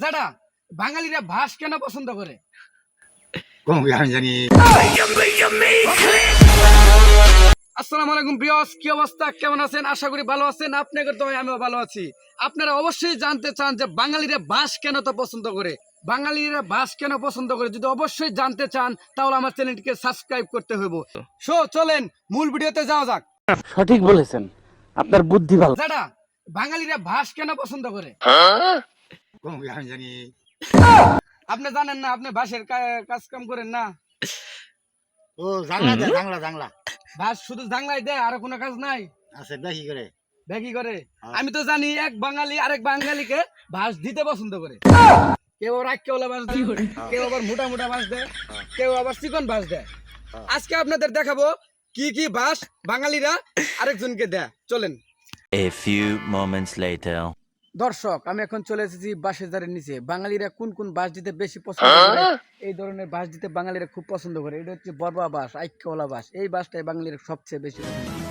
দাদা, বাঙালিরা ভাস কেন পছন্দ করে? আমি জানি। আসসালামু আলাইকুম ভিউয়ার্স, কি অবস্থা, কেমন আছেন? আশা করি ভালো আছেন। আপনাদের তো আমিও ভালো আছি। আপনারা অবশ্যই জানতে চান যে বাঙালিরা ভাস কেন তো পছন্দ করে। বাঙালিরা ভাস কেন পছন্দ করে, যদি অবশ্যই জানতে চান তাহলে আমার চ্যানেলটিকে সাবস্ক্রাইব করতে হইব। সো চলেন মূল ভিডিওতে যাওয়া যাক। সঠিক বলেছেন, আপনার বুদ্ধি ভালো। দাদা, বাঙালিরা ভাস কেন পছন্দ করে? আমি জানি। আপনি জানেন না? আপনি ভাসের কাজ কাম করেন না? ও জাংলা দে, জাংলা জাংলা ভাস শুধু জাংলাই দেয়, আর কোনো কাজ নাই? আছে বেশি করে। ব্যাকি করে। আমি তো জানি এক বাঙালি আরেক বাঙালিকে ভাস দিতে পছন্দ করে। কেউ রাক্কেওয়ালা ভাস দেয়, কেউ আবার মোটা মোটা ভাস দেয়, কেউ আবার চিকন ভাস দেয়। আজকে আপনাদের দেখাবো কি কি ভাস বাঙালিরা আরেকজনকে দেয়। চলেন। A few moments later. দর্শক, আমি এখন চলে এসেছি বাঁশের ধারের নিচে। বাঙালিরা কোন কোন বাঁশ দিতে বেশি পছন্দ করে? এই ধরনের বাঁশ দিতে বাঙালিরা খুব পছন্দ করে। এটা হচ্ছে বরবা বাঁশ, আইক্যওয়ালা বাঁশ। এই বাঁশটাই বাঙালিরা সবচেয়ে বেশি পছন্দ করে।